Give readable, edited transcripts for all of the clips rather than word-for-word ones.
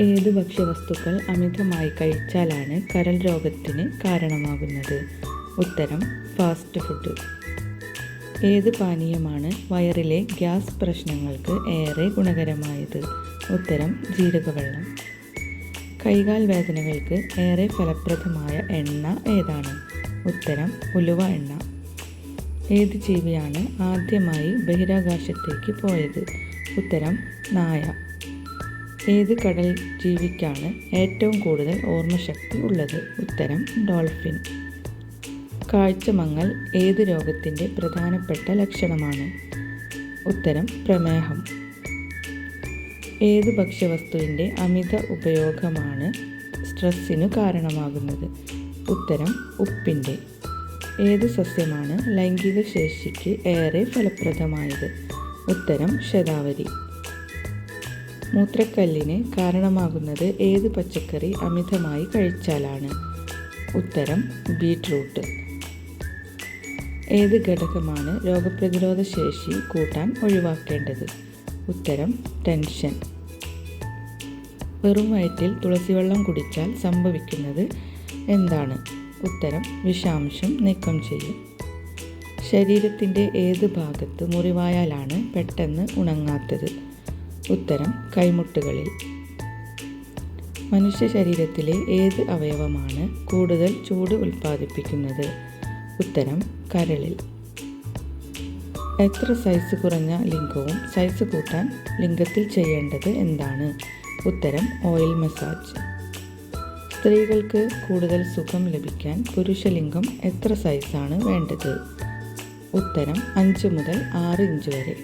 ഏത് ഭക്ഷ്യവസ്തുക്കൾ അമിതമായി കഴിച്ചാലാണ് കരൾ രോഗത്തിന് കാരണമാകുന്നത്? ഉത്തരം ഫാസ്റ്റ് ഫുഡ്. ഏത് പാനീയമാണ് വയറിലെ ഗ്യാസ് പ്രശ്നങ്ങൾക്ക് ഏറെ ഗുണകരമായത്? ഉത്തരം ജീരകവെള്ളം. കൈകാൽ വേദനകൾക്ക് ഏറെ ഫലപ്രദമായ എണ്ണ ഏതാണ്? ഉത്തരം ഉലുവ എണ്ണ. ഏത് ജീവിയാണ് ആദ്യമായി ബഹിരാകാശത്തേക്ക് പോയത്? ഉത്തരം നായ. ഏത് കടൽ ജീവിക്കാണ് ഏറ്റവും കൂടുതൽ ഓർമ്മശക്തി ഉള്ളത്? ഉത്തരം ഡോൾഫിൻ. കാഴ്ചമങ്ങൽ ഏത് രോഗത്തിൻ്റെ പ്രധാനപ്പെട്ട ലക്ഷണമാണ്? ഉത്തരം പ്രമേഹം. ഏത് ഭക്ഷ്യവസ്തുവിൻ്റെ അമിത ഉപയോഗമാണ് സ്ട്രെസ്സിനു കാരണമാകുന്നത്? ഉത്തരം ഉപ്പിൻ്റെ. ഏത് സസ്യമാണ് ലൈംഗിക ശേഷിക്ക് ഏറെ ഫലപ്രദമായത്? ഉത്തരം ശതാവരി. മൂത്രക്കല്ലിന് കാരണമാകുന്നത് ഏത് പച്ചക്കറി അമിതമായി കഴിച്ചാലാണ്? ഉത്തരം ബീറ്റ്റൂട്ട്. ഏത് ഘടകമാണ് രോഗപ്രതിരോധ ശേഷി കൂട്ടാൻ ഒഴിവാക്കേണ്ടത്? ഉത്തരം ടെൻഷൻ. വെറും വയറ്റിൽ തുളസിവെള്ളം കുടിച്ചാൽ സംഭവിക്കുന്നത് എന്താണ്? ഉത്തരം വിഷാംശം നീക്കം ചെയ്യും. ശരീരത്തിൻ്റെ ഏത് ഭാഗത്ത് മുറിവായാലാണ് പെട്ടെന്ന് ഉണങ്ങാത്തത്? ഉത്തരം കൈമുട്ടുകളിൽ. മനുഷ്യ ശരീരത്തിലെ ഏത് അവയവമാണ് കൂടുതൽ ചൂട് ഉൽപ്പാദിപ്പിക്കുന്നത്? ഉത്തരം കരളിൽ. എത്ര സൈസ് കുറഞ്ഞ ലിംഗവും സൈസ് കൂട്ടാൻ ലിംഗത്തിൽ ചെയ്യേണ്ടത് എന്താണ്? ഉത്തരം ഓയിൽ മസാജ്. സ്ത്രീകൾക്ക് കൂടുതൽ സുഖം ലഭിക്കാൻ പുരുഷലിംഗം എത്ര സൈസാണ് വേണ്ടത്? ഉത്തരം 5 മുതൽ 6 ഇഞ്ച് വരെ.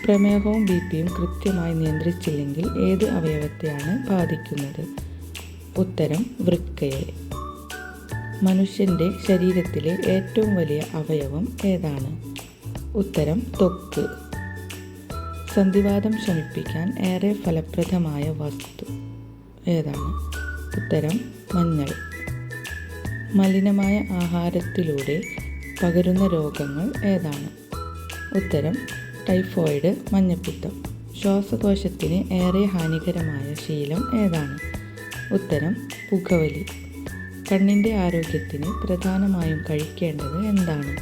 പ്രമേഹവും ബിപിയും കൃത്യമായി നിയന്ത്രിച്ചില്ലെങ്കിൽ ഏത് അവയവത്തെയാണ് ബാധിക്കുന്നത്? ഉത്തരം വൃക്കയെ. മനുഷ്യൻ്റെ ശരീരത്തിലെ ഏറ്റവും വലിയ അവയവം ഏതാണ്? ഉത്തരം ത്വക്ക്. സന്ധിവാതം ശമിപ്പിക്കാൻ ഏറെ ഫലപ്രദമായ വസ്തു ഏതാണ്? ഉത്തരം മഞ്ഞൾ. മലിനമായ ആഹാരത്തിലൂടെ പകരുന്ന രോഗങ്ങൾ ഏതാണ്? ഉത്തരം ടൈഫോയിഡ്, മഞ്ഞപ്പിത്തം. ശ്വാസകോശത്തിന് ഏറെ ഹാനികരമായ ശീലം ഏതാണ്? ഉത്തരം പുകവലി. കണ്ണിൻ്റെ ആരോഗ്യത്തിന് പ്രധാനമായും കഴിക്കേണ്ടത് എന്താണ്?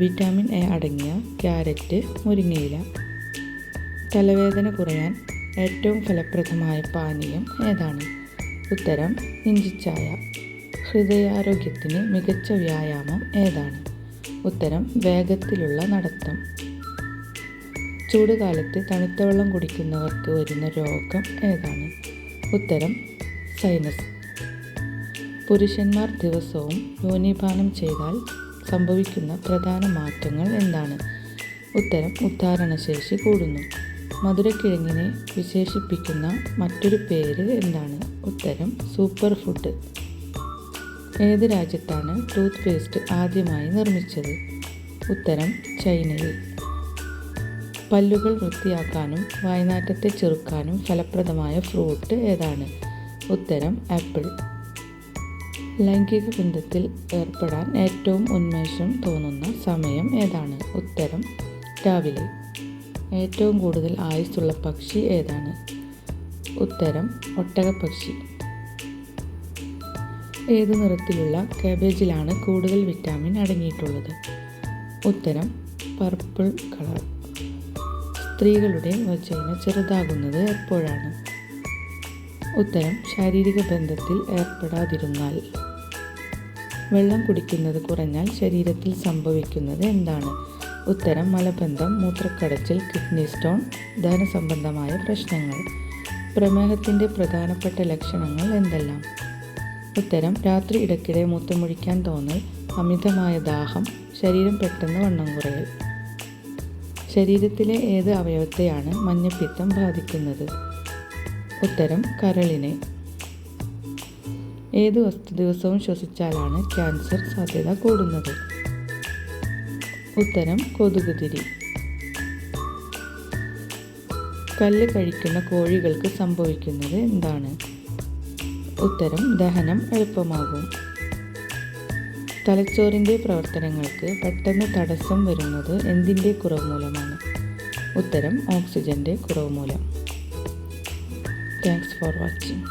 വിറ്റാമിൻ എ അടങ്ങിയ ക്യാരറ്റ്, മുരിങ്ങയില. തലവേദന കുറയാൻ ഏറ്റവും ഫലപ്രദമായ പാനീയം ഏതാണ്? ഉത്തരം ഇഞ്ചിച്ചായ. ഹൃദയാരോഗ്യത്തിന് മികച്ച വ്യായാമം ഏതാണ്? ഉത്തരം വേഗത്തിലുള്ള നടത്തം. ചൂടുകാലത്ത് തണുത്ത വെള്ളം കുടിക്കുന്നവർക്ക് വരുന്ന രോഗം ഏതാണ്? ഉത്തരം സൈനസ്. പുരുഷന്മാർ ദിവസവും യോനിപാനം ചെയ്താൽ സംഭവിക്കുന്ന പ്രധാന മാറ്റങ്ങൾ എന്താണ്? ഉത്തരം ഉദ്ധാരണശേഷി കൂടുന്നു. മധുരക്കിഴങ്ങിനെ വിശേഷിപ്പിക്കുന്ന മറ്റൊരു പേര് എന്താണ്? ഉത്തരം സൂപ്പർ ഫുഡ്. ഏത് രാജ്യത്താണ് ടൂത്ത് പേസ്റ്റ് ആദ്യമായി നിർമ്മിച്ചത്? ഉത്തരം ചൈനയിൽ. പല്ലുകൾ വൃത്തിയാക്കാനും വായ്നാറ്റത്തെ ചെറുക്കാനും ഫലപ്രദമായ ഫ്രൂട്ട് ഏതാണ്? ഉത്തരം ആപ്പിൾ. ലൈംഗിക ബന്ധത്തിൽ ഏർപ്പെടാൻ ഏറ്റവും ഉന്മേഷം തോന്നുന്ന സമയം ഏതാണ്? ഉത്തരം രാവിലെ. ഏറ്റവും കൂടുതൽ ആയുസ്സുള്ള പക്ഷി ഏതാണ്? ഉത്തരം ഒട്ടകപ്പക്ഷി. ഏതു നിറത്തിലുള്ള കാബേജിലാണ് കൂടുതൽ വിറ്റാമിൻ അടങ്ങിയിട്ടുള്ളത്? ഉത്തരം പർപ്പിൾ കളർ. സ്ത്രീകളുടെ വജൈന ചെറുതാകുന്നത് എപ്പോഴാണ്? ഉത്തരം ശാരീരിക ബന്ധത്തിൽ ഏർപ്പെടാതിരുന്നാൽ. വെള്ളം കുടിക്കുന്നത് കുറഞ്ഞാൽ ശരീരത്തിൽ സംഭവിക്കുന്നത് എന്താണ്? ഉത്തരം മലബന്ധം, മൂത്രക്കടച്ചിൽ, കിഡ്നി സ്റ്റോൺ, ദഹനസംബന്ധമായ പ്രശ്നങ്ങൾ. പ്രമേഹത്തിൻ്റെ പ്രധാനപ്പെട്ട ലക്ഷണങ്ങൾ എന്തെല്ലാം? ഉത്തരം രാത്രി ഇടയ്ക്കിടെ മൂത്രമൊഴിക്കാൻ തോന്നൽ, അമിതമായ ദാഹം, ശരീരം പെട്ടെന്ന് വണ്ണം കുറയൽ. ശരീരത്തിലെ ഏത് അവയവത്തെയാണ് മഞ്ഞപ്പിത്തം ബാധിക്കുന്നത്? ഉത്തരം കരളിനെ. ഏത് വസ്തു ദിവസവും ശ്വസിച്ചാലാണ് ക്യാൻസർ സാധ്യത കൂടുന്നത്? ഉത്തരം കൊതുകുതിരി. കല്ല് കഴിക്കുന്ന കോഴികൾക്ക് സംഭവിക്കുന്നത് എന്താണ്? ഉത്തരം ദഹനം എളുപ്പമാകും. തലച്ചോറിൻ്റെ പ്രവർത്തനങ്ങൾക്ക് പെട്ടെന്ന് തടസ്സം വരുന്നത് എന്തിൻ്റെ കുറവ് മൂലമാണ്? ഉത്തരം ഓക്സിജൻ്റെ കുറവ് മൂലം. Thanks for watching.